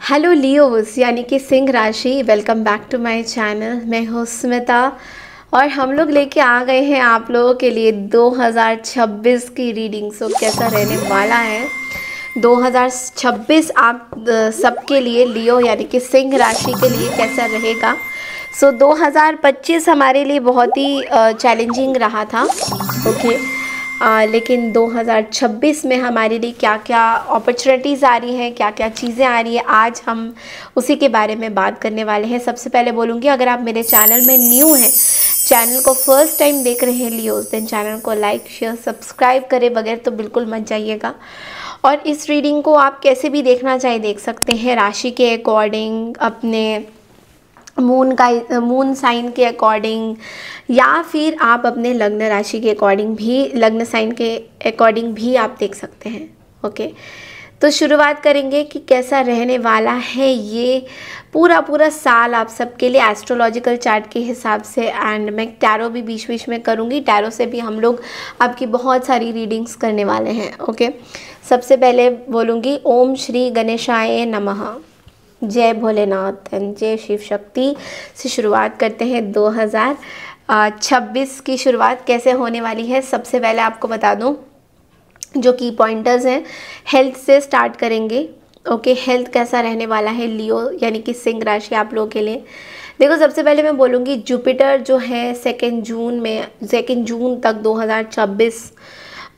Hello Leos यानी कि सिंह राशि, welcome back to my channel. मैं हूँ स्मिता और हम लोग लेके आ गए हैं आप लोगों के लिए 2026 की रीडिंग। सो कैसा रहने वाला है 2026 आप सबके लिए, लियो यानी कि सिंह राशि के लिए कैसा रहेगा। सो 2025 हमारे लिए बहुत ही चैलेंजिंग रहा था। ओके लेकिन 2026 में हमारे लिए क्या क्या अपॉर्चुनिटीज़ आ रही हैं, क्या क्या चीज़ें आ रही हैं, आज हम उसी के बारे में बात करने वाले हैं। सबसे पहले बोलूँगी, अगर आप मेरे चैनल में न्यू हैं, चैनल को फर्स्ट टाइम देख रहे हैं लियोस, देन चैनल को लाइक शेयर सब्सक्राइब करे बगैर तो बिल्कुल मत जाइएगा। और इस रीडिंग को आप कैसे भी देखना चाहे देख सकते हैं, राशि के अकॉर्डिंग, अपने मून साइन के अकॉर्डिंग, या फिर आप अपने लग्न राशि के अकॉर्डिंग भी, लग्न साइन के अकॉर्डिंग भी आप देख सकते हैं। ओके तो शुरुआत करेंगे कि कैसा रहने वाला है ये पूरा साल आप सबके लिए एस्ट्रोलॉजिकल चार्ट के हिसाब से। एंड मैं टैरो भी बीच बीच में करूँगी, टैरो से भी हम लोग आपकी बहुत सारी रीडिंग्स करने वाले हैं। ओके सबसे पहले बोलूँगी, ओम श्री गणेशाय नमः, जय भोलेनाथ एंड जय शिव शक्ति से शुरुआत करते हैं। 2026 की शुरुआत कैसे होने वाली है, सबसे पहले आपको बता दूं जो की पॉइंटर्स हैं, हेल्थ से स्टार्ट करेंगे। ओके हेल्थ कैसा रहने वाला है लियो यानी कि सिंह राशि आप लोगों के लिए। देखो सबसे पहले मैं बोलूँगी, जुपिटर जो है 2 जून तक 2026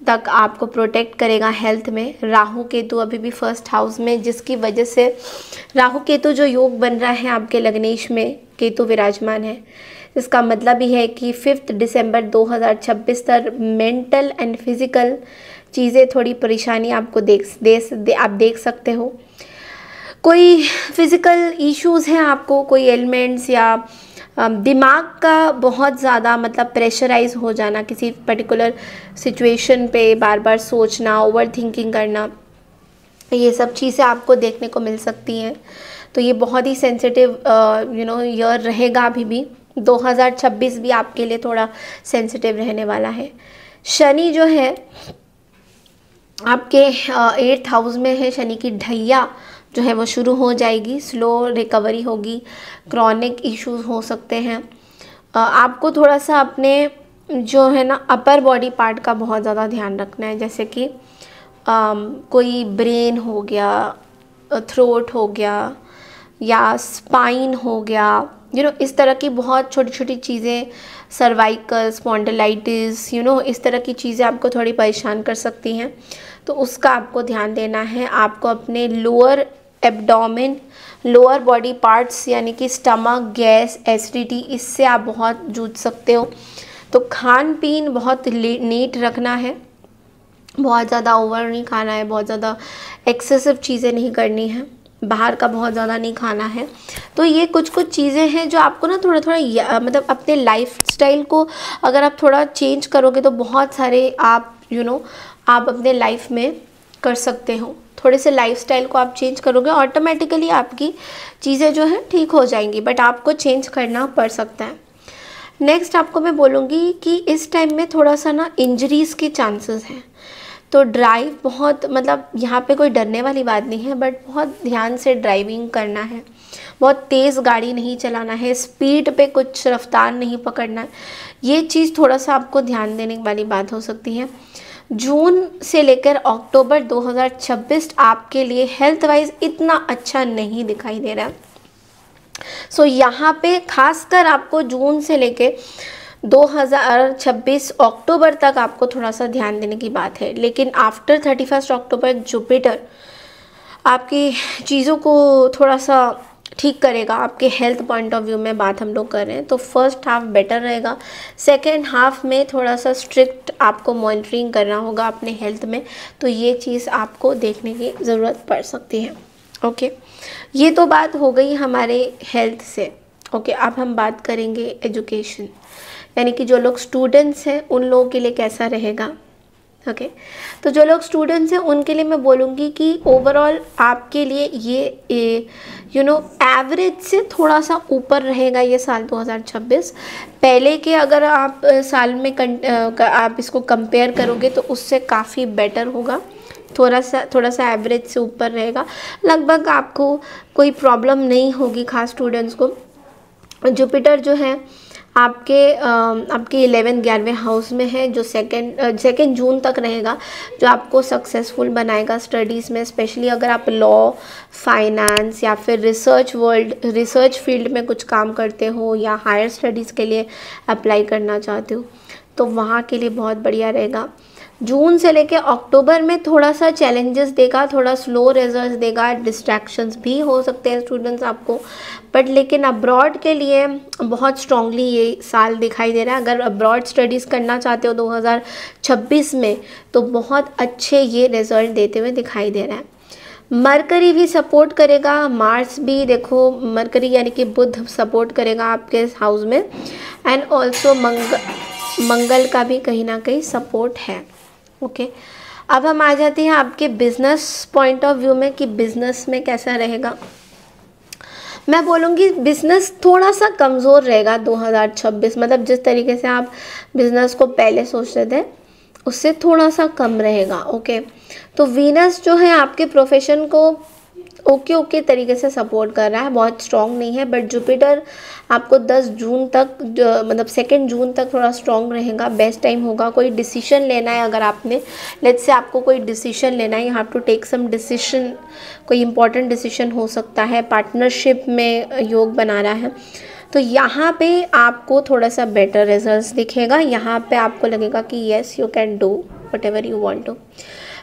तक आपको प्रोटेक्ट करेगा हेल्थ में। राहु केतु अभी भी फर्स्ट हाउस में, जिसकी वजह से राहु केतु जो योग बन रहा है आपके लग्नेश में, केतु विराजमान है। इसका मतलब ही है कि 5 दिसंबर 2026 तक मेंटल एंड फिजिकल चीज़ें थोड़ी परेशानी आपको आप देख सकते हो। कोई फिजिकल इश्यूज़ हैं आपको, कोई एलिमेंट्स या दिमाग का बहुत ज़्यादा मतलब प्रेशराइज हो जाना, किसी पर्टिकुलर सिचुएशन पे बार बार सोचना, ओवर थिंकिंग करना, ये सब चीज़ें आपको देखने को मिल सकती हैं। तो ये बहुत ही सेंसिटिव ईयर रहेगा। अभी भी 2026 भी आपके लिए थोड़ा सेंसिटिव रहने वाला है। शनि जो है आपके 8th हाउस में है, शनि की ढैया जो है वो शुरू हो जाएगी, स्लो रिकवरी होगी, क्रॉनिक इश्यूज हो सकते हैं। आपको थोड़ा सा अपने जो है ना अपर बॉडी पार्ट का बहुत ज़्यादा ध्यान रखना है, जैसे कि कोई ब्रेन हो गया, थ्रोट हो गया या स्पाइन हो गया, इस तरह की बहुत छोटी छोटी चीज़ें, सर्वाइकल स्पॉन्डिलाइटिस, इस तरह की चीज़ें आपको थोड़ी परेशान कर सकती हैं। तो उसका आपको ध्यान देना है। आपको अपने lower abdomen, lower body parts यानी कि स्टमक, गैस, एसिडिटी, इससे आप बहुत जूझ सकते हो। तो खान पीन बहुत नीट रखना है, बहुत ज़्यादा ओवर नहीं खाना है, बहुत ज़्यादा एक्सेसिव चीज़ें नहीं करनी है, बाहर का बहुत ज़्यादा नहीं खाना है। तो ये कुछ चीज़ें हैं जो आपको ना थोड़ा मतलब अपने लाइफ स्टाइल को अगर आप थोड़ा चेंज करोगे तो बहुत सारे आप आप अपने लाइफ में कर सकते हो। थोड़े से लाइफस्टाइल को आप चेंज करोगे, ऑटोमेटिकली आपकी चीज़ें जो है ठीक हो जाएंगी, बट आपको चेंज करना पड़ सकता है। नेक्स्ट आपको मैं बोलूँगी कि इस टाइम में थोड़ा सा ना इंजरीज़ के चांसेस हैं। तो ड्राइव बहुत, मतलब यहाँ पे कोई डरने वाली बात नहीं है, बट बहुत ध्यान से ड्राइविंग करना है, बहुत तेज़ गाड़ी नहीं चलाना है, स्पीड पे कुछ रफ्तार नहीं पकड़ना है। ये चीज़ थोड़ा सा आपको ध्यान देने वाली बात हो सकती है। जून से लेकर अक्टूबर 2026 आपके लिए हेल्थ वाइज इतना अच्छा नहीं दिखाई दे रहा है। सो यहाँ पे खासकर आपको जून से लेकर 2026 अक्टूबर तक आपको थोड़ा सा ध्यान देने की बात है। लेकिन आफ्टर 31 अक्टूबर जुपिटर आपकी चीज़ों को थोड़ा सा ठीक करेगा। आपके हेल्थ पॉइंट ऑफ व्यू में बात हम लोग कर रहे हैं तो फर्स्ट हाफ बेटर रहेगा, सेकेंड हाफ में थोड़ा सा स्ट्रिक्ट आपको मॉनिटरिंग करना होगा अपने हेल्थ में। तो ये चीज़ आपको देखने की ज़रूरत पड़ सकती है। ओके ये तो बात हो गई हमारे हेल्थ से। ओके अब हम बात करेंगे एजुकेशन, यानी कि जो लोग स्टूडेंट्स हैं उन लोगों के लिए कैसा रहेगा। ओके तो जो लोग स्टूडेंट्स हैं उनके लिए मैं बोलूँगी कि ओवरऑल आपके लिए ये एवरेज से थोड़ा सा ऊपर रहेगा ये साल 2026। पहले के अगर आप साल में आप इसको कंपेयर करोगे तो उससे काफ़ी बेटर होगा थोड़ा सा एवरेज से ऊपर रहेगा, लगभग आपको कोई प्रॉब्लम नहीं होगी खास स्टूडेंट्स को। जुपिटर जो है आपके 11वें हाउस में है, जो सेकेंड जून तक रहेगा, जो आपको सक्सेसफुल बनाएगा स्टडीज़ में, स्पेशली अगर आप लॉ, फाइनेंस या फिर रिसर्च फील्ड में कुछ काम करते हो या हायर स्टडीज़ के लिए अप्लाई करना चाहते हो तो वहाँ के लिए बहुत बढ़िया रहेगा। जून से लेके अक्टूबर में थोड़ा सा चैलेंजेस देगा, थोड़ा स्लो रिजल्ट्स देगा, डिस्ट्रैक्शंस भी हो सकते हैं स्टूडेंट्स आपको, बट लेकिन अब्रॉड के लिए बहुत स्ट्रांगली ये साल दिखाई दे रहा है। अगर अब्रॉड स्टडीज़ करना चाहते हो 2026 में तो बहुत अच्छे ये रिजल्ट देते हुए दिखाई दे रहा है। मरकरी भी सपोर्ट करेगा, मार्स भी, देखो मरकरी यानी कि बुध सपोर्ट करेगा आपके हाउस में, एंड ऑल्सो मंगल का भी कहीं ना कहीं सपोर्ट है। ओके, अब हम आ जाते हैं आपके बिजनेस पॉइंट ऑफ व्यू में कि बिजनेस में कैसा रहेगा। मैं बोलूँगी बिजनेस थोड़ा सा कमज़ोर रहेगा 2026, मतलब जिस तरीके से आप बिजनेस को पहले सोचते थे उससे थोड़ा सा कम रहेगा। ओके, तो वीनस जो है आपके प्रोफेशन को ओके तरीके से सपोर्ट कर रहा है, बहुत स्ट्रॉन्ग नहीं है, बट जुपिटर आपको 10 जून तक मतलब 2 जून तक थोड़ा स्ट्रॉन्ग रहेगा, बेस्ट टाइम होगा। कोई डिसीजन लेना है, अगर आपने लेट्स से आपको कोई डिसीजन लेना है, you have to take some decision, कोई इंपॉर्टेंट डिसीजन हो सकता है, पार्टनरशिप में योग बना रहा है, तो यहाँ पे आपको थोड़ा सा बेटर रिजल्ट्स दिखेगा। यहाँ पे आपको लगेगा कि yes you can do whatever you want to.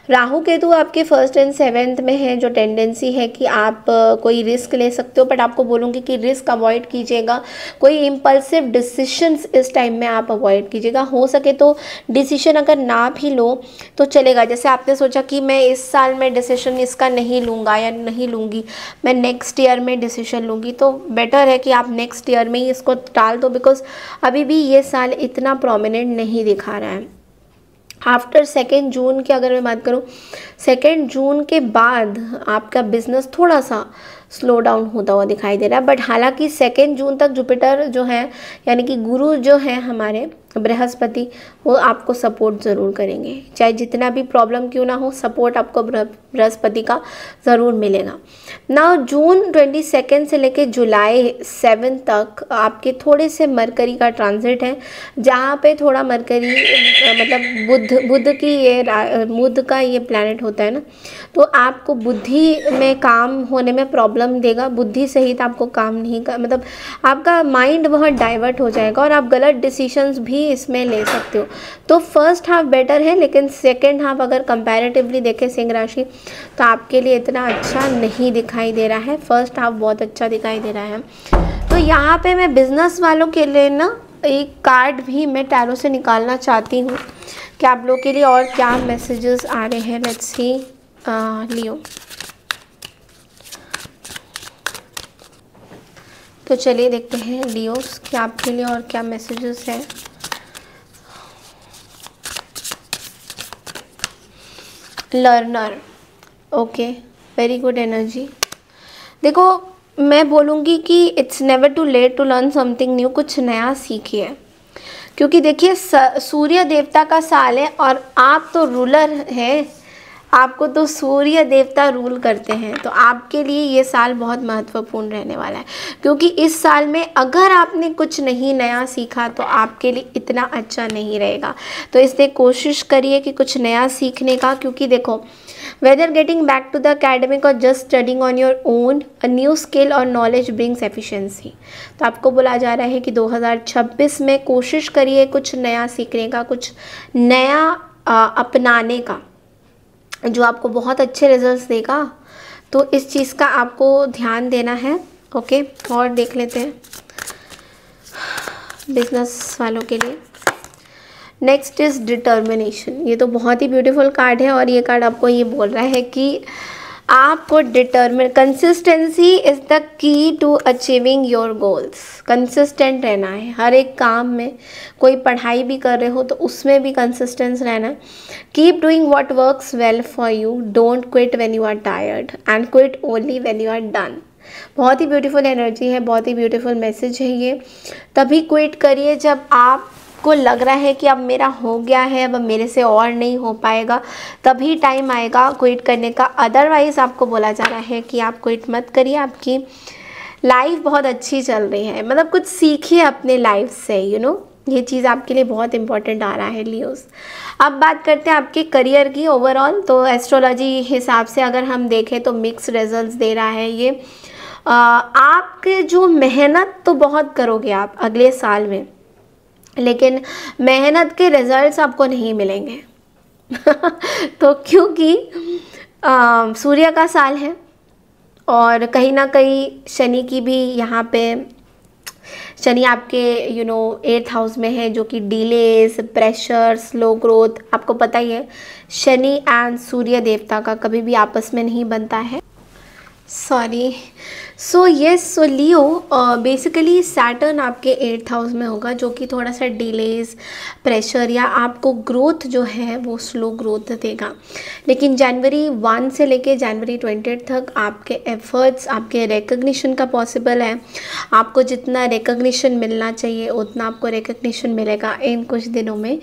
Rahu Ketu आपके 1st एंड 7th में है, जो टेंडेंसी है कि आप कोई रिस्क ले सकते हो, बट आपको बोलूँगी कि रिस्क अवॉइड कीजिएगा। कोई इम्पल्सिव डिसीशंस इस टाइम में आप अवॉइड कीजिएगा। हो सके तो डिसीजन अगर ना भी लो तो चलेगा, जैसे आपने सोचा कि मैं इस साल में डिसीजन इसका नहीं लूँगा या नहीं लूँगी, मैं नेक्स्ट ईयर में डिसीजन लूँगी, तो बेटर है कि आप नेक्स्ट ईयर में ही इसको टाल दो, बिकॉज अभी भी ये साल इतना प्रोमिनेंट नहीं दिखा रहा है। आफ्टर 2 जून की अगर मैं बात करूँ, 2 जून के बाद आपका बिजनेस थोड़ा सा स्लो डाउन होता हुआ दिखाई दे रहा है, बट हालांकि 2 जून तक जुपिटर जो है यानी कि गुरु जो है हमारे बृहस्पति, वो आपको सपोर्ट ज़रूर करेंगे, चाहे जितना भी प्रॉब्लम क्यों ना हो, सपोर्ट आपको बृहस्पति का ज़रूर मिलेगा। ना जून 22 से लेके जुलाई 7 तक आपके थोड़े से मरकरी का ट्रांजिट है, जहाँ पे थोड़ा मरकरी मतलब बुध का ये प्लैनेट होता है ना, तो आपको बुद्धि में काम होने में प्रॉब्लम देगा, बुद्धि सहित आपको काम नहीं कर, मतलब आपका माइंड बहुत डाइवर्ट हो जाएगा और आप गलत डिसीजंस भी इसमें ले सकते हो। तो फर्स्ट हाफ बेटर है, लेकिन सेकंड हाफ अगर कंपैरेटिवली देखें सिंह राशि तो आपके लिए इतना अच्छा नहीं दिखाई दे रहा है, फर्स्ट हाफ बहुत अच्छा दिखाई दे रहा है। तो यहाँ पे मैं बिजनेस वालों के लिए ना एक कार्ड भी मैं टैरो से निकालना चाहती हूँ कि आप लोग के लिए और क्या मैसेजेस आ रहे हैं। लेट्स सी लियो, तो चलिए देखते हैं लियोस कि आपके लिए और क्या मैसेजेस हैं। Learner, okay, very good energy. देखो मैं बोलूँगी कि it's never too late to learn something new, कुछ नया सीखिए, क्योंकि देखिए सूर्य देवता का साल है और आप तो रूलर हैं, आपको तो सूर्य देवता रूल करते हैं, तो आपके लिए ये साल बहुत महत्वपूर्ण रहने वाला है, क्योंकि इस साल में अगर आपने कुछ नहीं नया सीखा तो आपके लिए इतना अच्छा नहीं रहेगा। तो इसलिए कोशिश करिए कि कुछ नया सीखने का, क्योंकि देखो whether getting back to the academic और just studying on your own, a new skill और नॉलेज ब्रिंग्स एफिशिएंसी। तो आपको बोला जा रहा है कि 2026 में कोशिश करिए कुछ नया सीखने का, कुछ नया अपनाने का, जो आपको बहुत अच्छे रिजल्ट्स देगा। तो इस चीज़ का आपको ध्यान देना है। ओके, और देख लेते हैं बिजनेस वालों के लिए। Next is determination. ये तो बहुत ही ब्यूटीफुल कार्ड है और ये कार्ड आपको ये बोल रहा है कि आपको consistency is the key to achieving your goals. Consistent रहना है हर एक काम में, कोई पढ़ाई भी कर रहे हो तो उसमें भी कंसिस्टेंस रहना है। Keep doing what works well for you, don't quit when you are tired and quit only when you are done. बहुत ही ब्यूटीफुल एनर्जी है, बहुत ही ब्यूटीफुल मैसेज है ये। तभी क्विट करिए जब आप आपको लग रहा है कि अब मेरा हो गया है, अब मेरे से और नहीं हो पाएगा, तभी टाइम आएगा क्विट करने का। अदरवाइज़ आपको बोला जा रहा है कि आप क्विट मत करिए, आपकी लाइफ बहुत अच्छी चल रही है, मतलब कुछ सीखिए अपने लाइफ से, ये चीज़ आपके लिए बहुत इंपॉर्टेंट आ रहा है लियोस। अब बात करते हैं आपके करियर की ओवरऑल। तो एस्ट्रोलॉजी हिसाब से अगर हम देखें तो मिक्स रिजल्ट्स दे रहा है ये। आपके जो मेहनत तो बहुत करोगे आप अगले साल में, लेकिन मेहनत के रिजल्ट्स आपको नहीं मिलेंगे। तो क्योंकि सूर्य का साल है और कहीं ना कहीं शनि की भी यहाँ पे, शनि आपके 8th हाउस में है, जो कि डिलेस, प्रेशर, स्लो ग्रोथ, आपको पता ही है शनि एंड सूर्य देवता का कभी भी आपस में नहीं बनता है। सो लियो बेसिकली सैटर्न आपके 8th हाउस में होगा, जो कि थोड़ा सा डिलेज, प्रेशर या आपको ग्रोथ जो है वो स्लो ग्रोथ देगा। लेकिन जनवरी 1 से लेके जनवरी 20 तक आपके एफर्ट्स, आपके रिकग्निशन का पॉसिबल है। आपको जितना रिकग्निशन मिलना चाहिए उतना आपको रिकग्निशन मिलेगा इन कुछ दिनों में।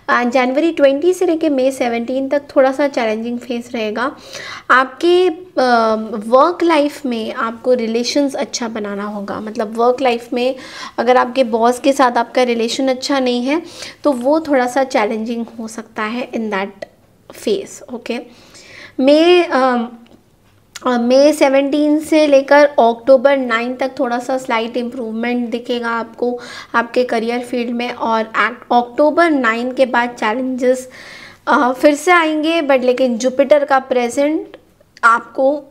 जनवरी 20 से लेके मई 17 तक थोड़ा सा चैलेंजिंग फेस रहेगा। आपके वर्क लाइफ में आपको रिलेशंस अच्छा बनाना होगा, मतलब वर्क लाइफ में अगर आपके बॉस के साथ आपका रिलेशन अच्छा नहीं है तो वो थोड़ा सा चैलेंजिंग हो सकता है इन दैट फेस। ओके, मई 17 से लेकर अक्टूबर 9 तक थोड़ा सा स्लाइट इम्प्रूवमेंट दिखेगा आपको आपके करियर फील्ड में, और अक्टूबर 9 के बाद चैलेंजेस फिर से आएंगे, बट लेकिन जुपिटर का प्रेजेंस आपको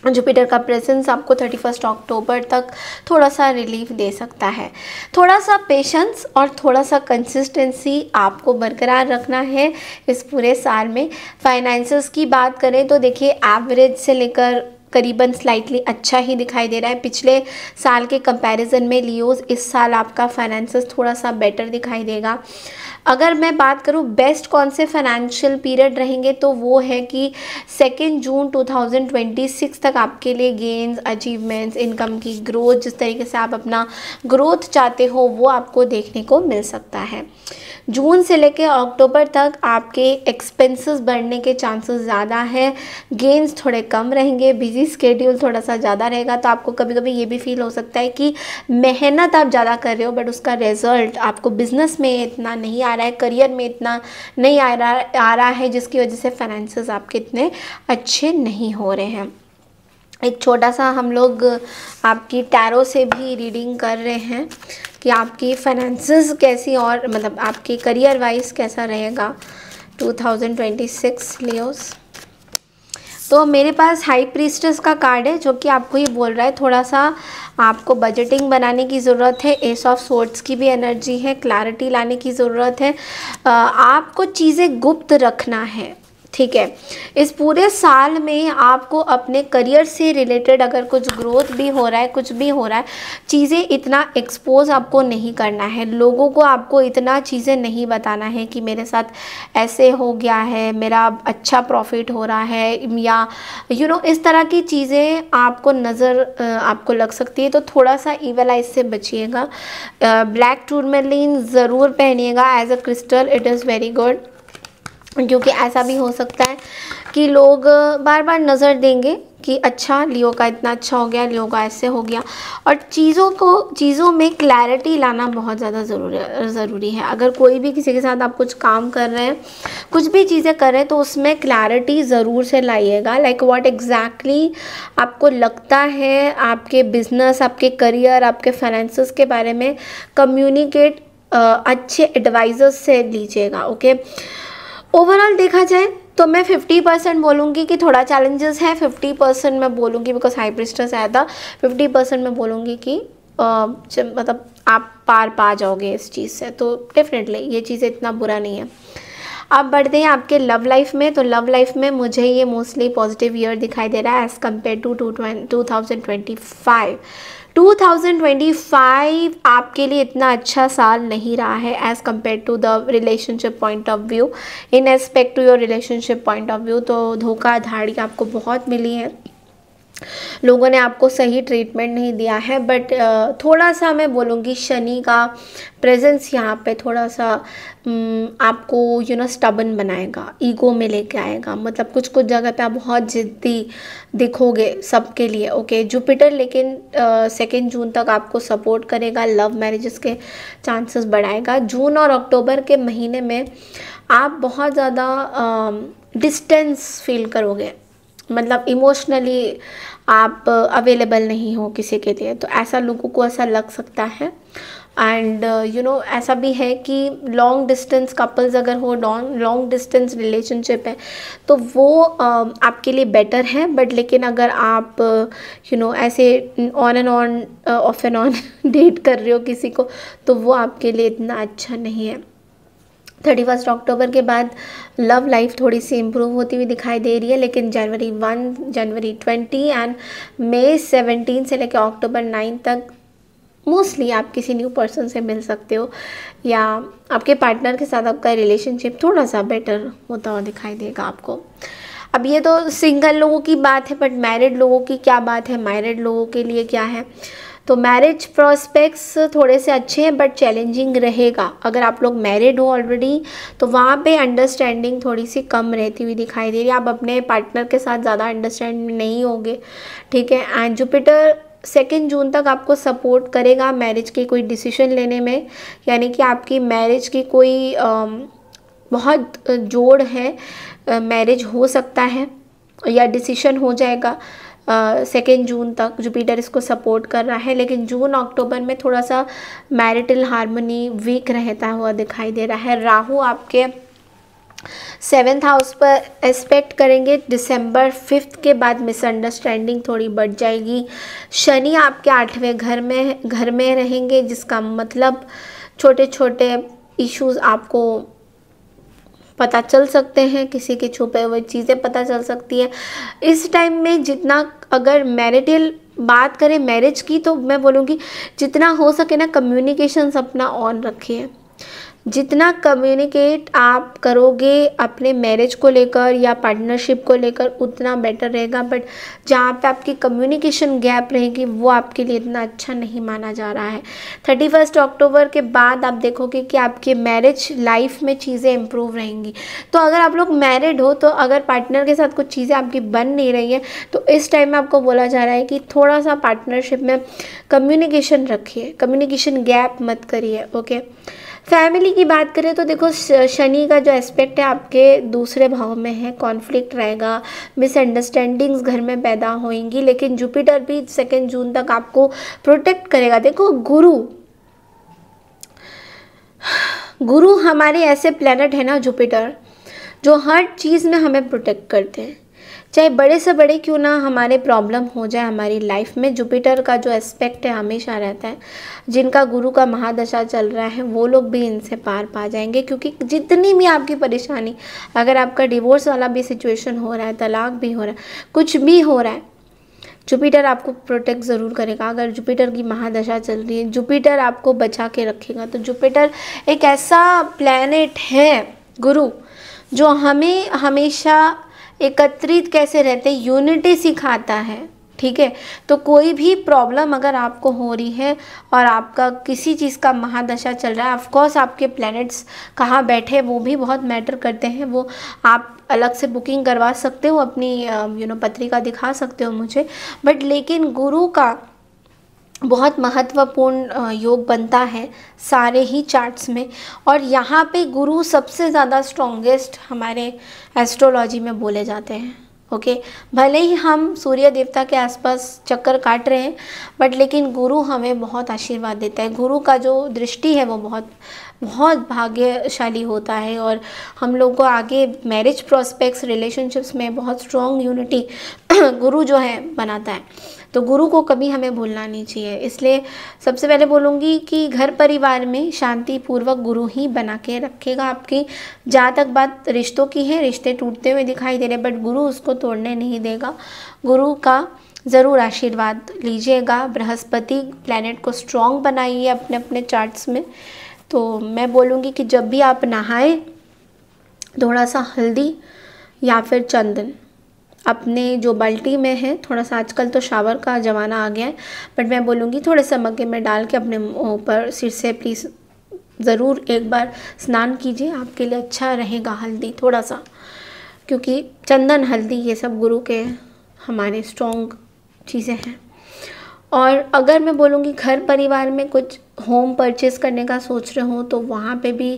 31 अक्टूबर तक थोड़ा सा रिलीफ दे सकता है। थोड़ा सा पेशेंस और थोड़ा सा कंसिस्टेंसी आपको बरकरार रखना है इस पूरे साल में। फाइनेंसेस की बात करें तो देखिए एवरेज से लेकर करीबन स्लाइटली अच्छा ही दिखाई दे रहा है पिछले साल के कंपैरिजन में। लियोज इस साल आपका फाइनेंसेस थोड़ा सा बेटर दिखाई देगा। अगर मैं बात करूं बेस्ट कौन से फाइनेंशियल पीरियड रहेंगे तो वो है कि 2 जून 2026 तक आपके लिए गेन्स, अचीवमेंट्स, इनकम की ग्रोथ, जिस तरीके से आप अपना ग्रोथ चाहते हो वो आपको देखने को मिल सकता है। जून से लेकर अक्टूबर तक आपके एक्सपेंसेस बढ़ने के चांसेस ज़्यादा है, गेन्स थोड़े कम रहेंगे, बिजी स्केड्यूल थोड़ा सा ज़्यादा रहेगा। तो आपको कभी कभी ये भी फील हो सकता है कि मेहनत आप ज़्यादा कर रहे हो बट उसका रिजल्ट आपको बिजनेस में इतना नहीं आ रहा है, करियर में इतना नहीं आ रहा है, जिसकी वजह से फाइनेंसेस आपके इतने अच्छे नहीं हो रहे हैं। एक छोटा सा हम लोग आपकी टैरो से भी रीडिंग कर रहे हैं कि आपकी फाइनेंसेस कैसी और मतलब आपके करियर वाइज कैसा रहेगा 2026 लियोस। तो मेरे पास हाई प्रीस्टेस का कार्ड है जो कि आपको ये बोल रहा है थोड़ा सा आपको बजटिंग बनाने की ज़रूरत है। एस ऑफ सोर्ड्स की भी एनर्जी है, क्लैरिटी लाने की ज़रूरत है। आपको चीज़ें गुप्त रखना है, ठीक है। इस पूरे साल में आपको अपने करियर से रिलेटेड अगर कुछ ग्रोथ भी हो रहा है, कुछ भी हो रहा है, चीज़ें इतना एक्सपोज आपको नहीं करना है। लोगों को आपको इतना चीज़ें नहीं बताना है कि मेरे साथ ऐसे हो गया है, मेरा अच्छा प्रॉफिट हो रहा है, या इस तरह की चीज़ें आपको आपको लग सकती है। तो थोड़ा सा ईवल आइज से बचिएगा। ब्लैक टूरमेलिन ज़रूर पहनिएगा as a crystal, it is very good, क्योंकि ऐसा भी हो सकता है कि लोग बार बार नज़र देंगे कि अच्छा लियो का इतना अच्छा हो गया, लियो का ऐसे हो गया। और चीज़ों में क्लैरिटी लाना बहुत ज़्यादा ज़रूरी है। अगर कोई भी किसी के साथ आप कुछ काम कर रहे हैं, कुछ भी चीज़ें कर रहे हैं, तो उसमें क्लैरिटी ज़रूर से लाइएगा। लाइक व्हाट एग्जैक्टली आपको लगता है आपके बिजनेस, आपके करियर, आपके फाइनेंसेस के बारे में कम्युनिकेट अच्छे एडवाइज़र्स से लीजिएगा। ओके, ओवरऑल देखा जाए तो मैं 50% बोलूँगी कि थोड़ा चैलेंजेस है, 50% मैं बोलूँगी बिकॉज हाई प्रीस्टेस आया था, 50% मैं बोलूँगी कि मतलब आप पार पा जाओगे इस चीज़ से। तो डेफिनेटली ये चीज़ें इतना बुरा नहीं है। अब बढ़ते हैं आपके लव लाइफ में। तो लव लाइफ में मुझे ये मोस्टली पॉजिटिव ईयर दिखाई दे रहा है एज़ कम्पेयर टू 2025। 2025 आपके लिए इतना अच्छा साल नहीं रहा है as compare to the relationship point of view, in aspect to your relationship point of view. तो धोखाधड़ी आपको बहुत मिली है, लोगों ने आपको सही ट्रीटमेंट नहीं दिया है, बट थोड़ा सा मैं बोलूँगी शनि का प्रेजेंस यहाँ पे थोड़ा सा आपको स्टबन बनाएगा, ईगो में लेके आएगा। मतलब कुछ कुछ जगह पे आप बहुत ज़िद्दी दिखोगे सबके लिए। ओके, जुपिटर लेकिन 2 जून तक आपको सपोर्ट करेगा, लव मैरिजेस के चांसेस बढ़ाएगा। जून और अक्टूबर के महीने में आप बहुत ज़्यादा डिस्टेंस फील करोगे, मतलब इमोशनली आप अवेलेबल नहीं हो किसी के लिए, तो ऐसा लोगों को ऐसा लग सकता है। एंड ऐसा भी है कि लॉन्ग डिस्टेंस कपल्स अगर हो, लॉन्ग डिस्टेंस रिलेशनशिप है तो वो आपके लिए बेटर है। बट लेकिन अगर आप ऐसे on and on off and on date कर रहे हो किसी को, तो वो आपके लिए इतना अच्छा नहीं है। 31 अक्टूबर के बाद लव लाइफ थोड़ी सी इम्प्रूव होती हुई दिखाई दे रही है, लेकिन जनवरी 1, जनवरी 20 एंड मई 17 से लेकर अक्टूबर 9 तक मोस्टली आप किसी न्यू पर्सन से मिल सकते हो, या आपके पार्टनर के साथ आपका रिलेशनशिप थोड़ा सा बेटर होता हुआ दिखाई देगा आपको। अब ये तो सिंगल लोगों की बात है, बट मैरिड लोगों की क्या बात है, मैरिड लोगों के लिए क्या है? तो मैरिज प्रॉस्पेक्ट्स थोड़े से अच्छे हैं बट चैलेंजिंग रहेगा। अगर आप लोग मैरिड हो ऑलरेडी तो वहाँ पे अंडरस्टैंडिंग थोड़ी सी कम रहती हुई दिखाई दे रही है, आप अपने पार्टनर के साथ ज़्यादा अंडरस्टैंड नहीं होंगे, ठीक है। एंड जुपिटर 2 जून तक आपको सपोर्ट करेगा मैरिज के कोई डिसीजन लेने में, यानी कि आपकी मैरिज की कोई बहुत जोड़ है, मैरिज हो सकता है या डिसीजन हो जाएगा। 2 जून तक जुपिटर इसको सपोर्ट कर रहा है, लेकिन जून अक्टूबर में थोड़ा सा मैरिटल हार्मनी वीक रहता हुआ दिखाई दे रहा है। राहु आपके 7th हाउस पर एस्पेक्ट करेंगे, दिसंबर 5 के बाद मिसअंडरस्टैंडिंग थोड़ी बढ़ जाएगी। शनि आपके 8वें घर में रहेंगे, जिसका मतलब छोटे छोटे इश्यूज आपको पता चल सकते हैं, किसी के छुपे हुए चीज़ें पता चल सकती है इस टाइम में। जितना अगर मैरिटल बात करें मैरिज की, तो मैं बोलूँगी जितना हो सके ना कम्युनिकेशंस अपना ऑन रखिए। जितना कम्युनिकेट आप करोगे अपने मैरिज को लेकर या पार्टनरशिप को लेकर उतना बेटर रहेगा, बट जहाँ पे आपकी कम्युनिकेशन गैप रहेगी वो आपके लिए इतना अच्छा नहीं माना जा रहा है। 31 अक्टूबर के बाद आप देखोगे कि आपके मैरिज लाइफ में चीज़ें इम्प्रूव रहेंगी। तो अगर आप लोग मैरिड हो, तो अगर पार्टनर के साथ कुछ चीज़ें आपकी बन नहीं रही हैं, तो इस टाइम में आपको बोला जा रहा है कि थोड़ा सा पार्टनरशिप में कम्युनिकेशन रखिए, कम्युनिकेशन गैप मत करिए। ओके, फैमिली की बात करें तो देखो शनि का जो एस्पेक्ट है आपके दूसरे भाव में है, कॉन्फ्लिक्ट रहेगा, मिसअंडरस्टैंडिंग्स घर में पैदा होंगी, लेकिन जुपिटर भी 2 जून तक आपको प्रोटेक्ट करेगा। देखो गुरु हमारे ऐसे प्लैनेट है ना जुपिटर, जो हर चीज़ में हमें प्रोटेक्ट करते हैं, चाहे बड़े से बड़े क्यों ना हमारे प्रॉब्लम हो जाए हमारी लाइफ में, जुपिटर का जो एस्पेक्ट है हमेशा रहता है। जिनका गुरु का महादशा चल रहा है वो लोग भी इनसे पार पा जाएंगे, क्योंकि जितनी भी आपकी परेशानी, अगर आपका डिवोर्स वाला भी सिचुएशन हो रहा है, तलाक भी हो रहा है, कुछ भी हो रहा है, जुपिटर आपको प्रोटेक्ट ज़रूर करेगा। अगर जुपिटर की महादशा चल रही है, जुपिटर आपको बचा के रखेगा। तो जुपिटर एक ऐसा प्लैनेट है गुरु जो हमें हमेशा एकत्रित कैसे रहते, यूनिटी सिखाता है, ठीक है। तो कोई भी प्रॉब्लम अगर आपको हो रही है और आपका किसी चीज़ का महादशा चल रहा है, ऑफ कोर्स आपके प्लैनेट्स कहाँ बैठे वो भी बहुत मैटर करते हैं, वो आप अलग से बुकिंग करवा सकते हो, अपनी पत्रिका दिखा सकते हो मुझे, बट लेकिन गुरु का बहुत महत्वपूर्ण योग बनता है सारे ही चार्ट्स में, और यहाँ पे गुरु सबसे ज़्यादा स्ट्रॉन्गेस्ट हमारे एस्ट्रोलॉजी में बोले जाते हैं। ओके, भले ही हम सूर्य देवता के आसपास चक्कर काट रहे हैं, बट लेकिन गुरु हमें बहुत आशीर्वाद देता है। गुरु का जो दृष्टि है वो बहुत बहुत भाग्यशाली होता है, और हम लोग को आगे मैरिज प्रॉस्पेक्ट्स रिलेशनशिप्स में बहुत स्ट्रॉन्ग यूनिटी गुरु जो है बनाता है। तो गुरु को कभी हमें भूलना नहीं चाहिए। इसलिए सबसे पहले बोलूँगी कि घर परिवार में शांति पूर्वक गुरु ही बना के रखेगा आपकी। जहाँ तक बात रिश्तों की है, रिश्ते टूटते हुए दिखाई दे रहे, बट गुरु उसको तोड़ने नहीं देगा। गुरु का ज़रूर आशीर्वाद लीजिएगा। बृहस्पति प्लैनेट को स्ट्रॉन्ग बनाइए अपने अपने चार्ट्स में। तो मैं बोलूँगी कि जब भी आप नहाएं, थोड़ा सा हल्दी या फिर चंदन अपने जो बाल्टी में है, थोड़ा सा आजकल तो शावर का ज़माना आ गया है, बट मैं बोलूँगी थोड़े से मग्गे में डाल के अपने ऊपर सिर से प्लीज़ ज़रूर एक बार स्नान कीजिए, आपके लिए अच्छा रहेगा। हल्दी थोड़ा सा, क्योंकि चंदन हल्दी ये सब गुरु के हमारे स्ट्रॉन्ग चीज़ें हैं। और अगर मैं बोलूँगी घर परिवार में कुछ होम परचेज़ करने का सोच रहे हो तो वहाँ पे भी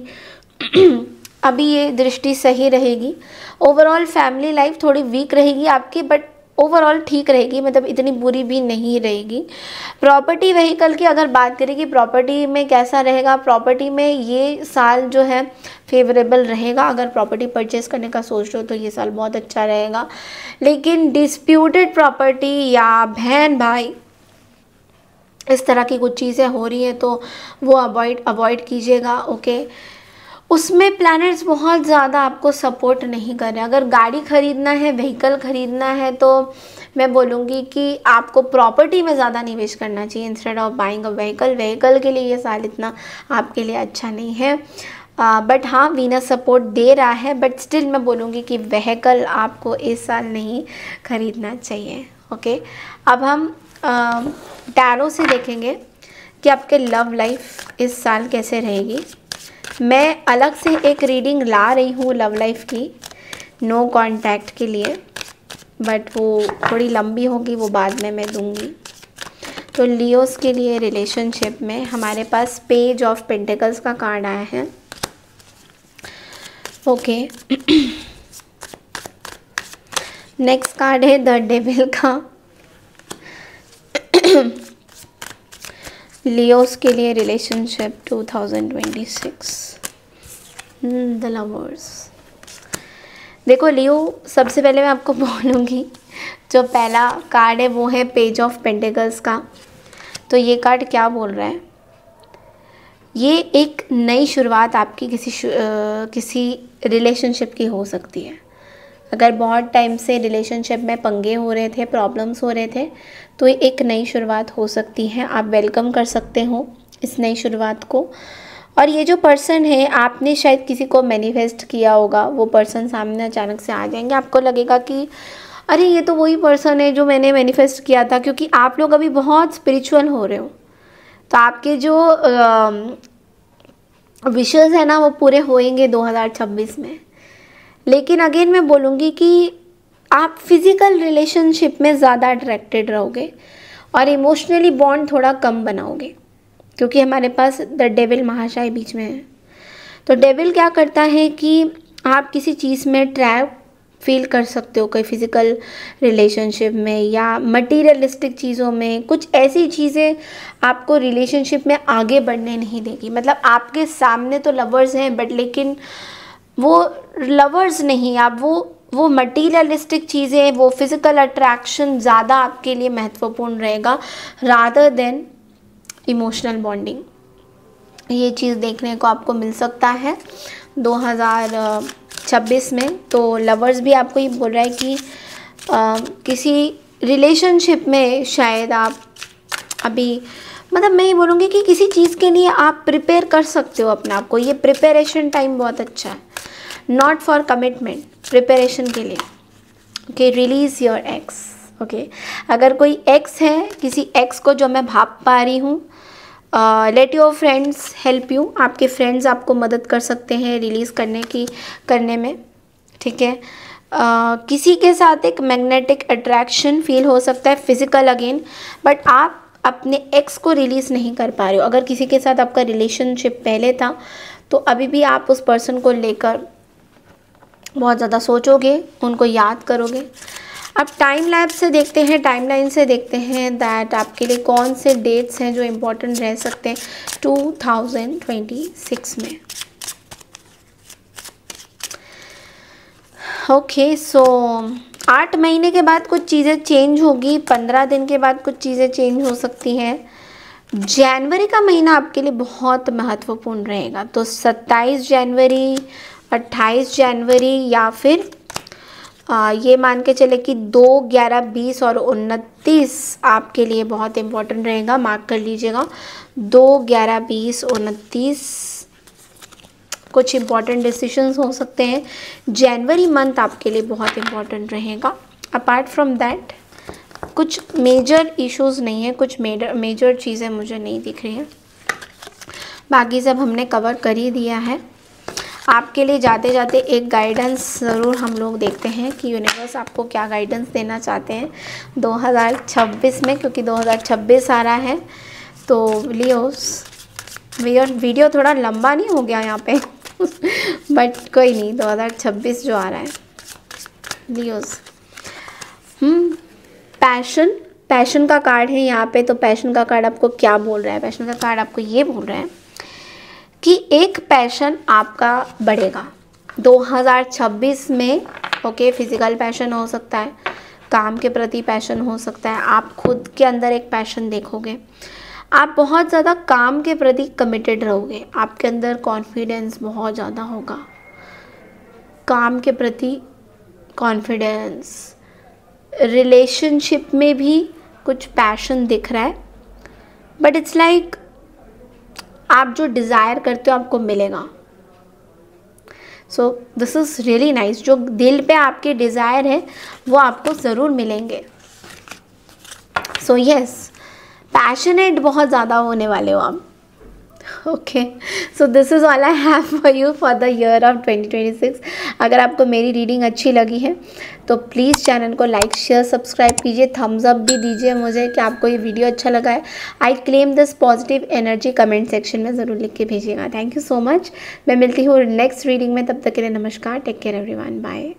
अभी ये दृष्टि सही रहेगी। ओवरऑल फैमिली लाइफ थोड़ी वीक रहेगी आपकी, बट ओवरऑल ठीक रहेगी, मतलब इतनी बुरी भी नहीं रहेगी। प्रॉपर्टी व्हीकल की अगर बात करें कि प्रॉपर्टी में कैसा रहेगा, प्रॉपर्टी में ये साल जो है फेवरेबल रहेगा। अगर प्रॉपर्टी परचेज़ करने का सोच रहे हो तो ये साल बहुत अच्छा रहेगा। लेकिन डिस्प्यूटेड प्रॉपर्टी या बहन भाई इस तरह की कुछ चीज़ें हो रही हैं तो वो अवॉइड कीजिएगा, ओके। उसमें प्लैनेट्स बहुत ज़्यादा आपको सपोर्ट नहीं कर रहे। अगर गाड़ी ख़रीदना है, व्हीकल ख़रीदना है तो मैं बोलूँगी कि आपको प्रॉपर्टी में ज़्यादा निवेश करना चाहिए instead of buying a vehicle के लिए ये साल इतना आपके लिए अच्छा नहीं है। बट हाँ, वीनस सपोर्ट दे रहा है, बट स्टिल मैं बोलूँगी कि व्हीकल आपको इस साल नहीं ख़रीदना चाहिए, ओके। अब हम टैरो से देखेंगे कि आपके लव लाइफ इस साल कैसे रहेगी। मैं अलग से एक रीडिंग ला रही हूँ लव लाइफ की, नो कांटेक्ट के लिए, बट वो थोड़ी लंबी होगी, वो बाद में मैं दूँगी। तो लियोस के लिए रिलेशनशिप में हमारे पास पेज ऑफ पेंटिकल्स का कार्ड आया है, ओके। नेक्स्ट कार्ड है द डेविल का। लियोस के लिए रिलेशनशिप 2026, द लवर्स। देखो लियो, सबसे पहले मैं आपको बोलूँगी जो पहला कार्ड है वो है पेज ऑफ पेंटिकल्स का। तो ये कार्ड क्या बोल रहा है, ये एक नई शुरुआत आपकी किसी रिलेशनशिप की हो सकती है। अगर बहुत टाइम से रिलेशनशिप में पंगे हो रहे थे, प्रॉब्लम्स हो रहे थे, तो एक नई शुरुआत हो सकती है। आप वेलकम कर सकते हो इस नई शुरुआत को। और ये जो पर्सन है, आपने शायद किसी को मैनिफेस्ट किया होगा, वो पर्सन सामने अचानक से आ जाएंगे। आपको लगेगा कि अरे ये तो वही पर्सन है जो मैंने मैनिफेस्ट किया था, क्योंकि आप लोग अभी बहुत स्पिरिचुअल हो रहे हो। तो आपके जो विशेस है ना वो पूरे होएंगे 2026 में। लेकिन अगेन मैं बोलूँगी कि आप फिज़िकल रिलेशनशिप में ज़्यादा अट्रैक्टेड रहोगे और इमोशनली बॉन्ड थोड़ा कम बनाओगे, क्योंकि हमारे पास द डेविल महाशय बीच में है। तो डेविल क्या करता है कि आप किसी चीज़ में ट्रैप फील कर सकते हो, कोई फिज़िकल रिलेशनशिप में या मटीरियलिस्टिक चीज़ों में। कुछ ऐसी चीज़ें आपको रिलेशनशिप में आगे बढ़ने नहीं देगी। मतलब आपके सामने तो लवर्स हैं, बट लेकिन वो लवर्स नहीं, आप वो मटीरियलिस्टिक चीज़ें, वो फिज़िकल अट्रैक्शन ज़्यादा आपके लिए महत्वपूर्ण रहेगा रादर देन इमोशनल बॉन्डिंग। ये चीज़ देखने को आपको मिल सकता है 2026 में। तो लवर्स भी आपको ये बोल रहा है कि किसी रिलेशनशिप में शायद आप अभी, मतलब मैं ये बोलूँगी कि किसी चीज़ के लिए आप प्रिपेयर कर सकते हो अपने आप को। ये प्रिपरेशन टाइम बहुत अच्छा है, नॉट फॉर कमिटमेंट, प्रिपरेशन के लिए, okay. Release your x, okay. अगर कोई एक्स है, किसी एक्स को जो मैं भाप पा रही हूँ, let your friends help you. आपके फ्रेंड्स आपको मदद कर सकते हैं रिलीज़ करने में, ठीक है। किसी के साथ एक मैग्नेटिक अट्रैक्शन फील हो सकता है, फिज़िकल अगेन, बट आप अपने एक्स को रिलीज़ नहीं कर पा रहे हो। अगर किसी के साथ आपका रिलेशनशिप पहले था तो अभी भी आप उस पर्सन को लेकर बहुत ज़्यादा सोचोगे, उनको याद करोगे। अब टाइम लैब से देखते हैं, टाइमलाइन से देखते हैं दैट आपके लिए कौन से डेट्स हैं जो इम्पोर्टेंट रह सकते हैं 2026 में। ओके, सो 8 महीने के बाद कुछ चीज़ें चेंज होगी, 15 दिन के बाद कुछ चीज़ें चेंज हो सकती हैं। जनवरी का महीना आपके लिए बहुत महत्वपूर्ण रहेगा। तो 27 जनवरी, 28 जनवरी या फिर ये मान के चले कि 2, 11, 20 और 29 आपके लिए बहुत इम्पोर्टेंट रहेगा। मार्क कर लीजिएगा 2, 11, 20, 29 कुछ इम्पॉर्टेंट डिसीजंस हो सकते हैं। जनवरी मंथ आपके लिए बहुत इम्पॉर्टेंट रहेगा। अपार्ट फ्रॉम दैट कुछ मेजर इश्यूज नहीं है, कुछ मेजर चीज़ें मुझे नहीं दिख रही हैं। बाकी सब हमने कवर कर ही दिया है। आपके लिए जाते जाते एक गाइडेंस ज़रूर हम लोग देखते हैं कि यूनिवर्स आपको क्या गाइडेंस देना चाहते हैं 2026 में, क्योंकि 2026 आ रहा है। तो लियोस, वीडियो थोड़ा लंबा नहीं हो गया यहाँ पे बट कोई नहीं, 2026 जो आ रहा है लियोस। पैशन का कार्ड है यहाँ पे। तो पैशन का कार्ड आपको क्या बोल रहा है? पैशन का कार्ड आपको ये बोल रहा है कि एक पैशन आपका बढ़ेगा 2026 में। ओके, फिजिकल पैशन हो सकता है, काम के प्रति पैशन हो सकता है, आप खुद के अंदर एक पैशन देखोगे, आप बहुत ज़्यादा काम के प्रति कमिटेड रहोगे, आपके अंदर कॉन्फिडेंस बहुत ज़्यादा होगा, काम के प्रति कॉन्फिडेंस। रिलेशनशिप में भी कुछ पैशन दिख रहा है, बट इट्स लाइक आप जो डिज़ायर करते हो आपको मिलेगा। So this is really nice. जो दिल पे आपके डिज़ायर है वो आपको ज़रूर मिलेंगे। सो यस, पैशनेट बहुत ज़्यादा होने वाले हो आप। Okay, so this is all I have for you for the year of 2026। अगर आपको मेरी रीडिंग अच्छी लगी है तो प्लीज़ चैनल को लाइक शेयर सब्सक्राइब कीजिए, थम्स अप भी दीजिए मुझे कि आपको ये वीडियो अच्छा लगा है। I claim this positive energy comment section में ज़रूर लिख के भेजिएगा। Thank you so much. मैं मिलती हूँ नेक्स्ट रीडिंग में, तब तक के लिए नमस्कार। Take care everyone, bye.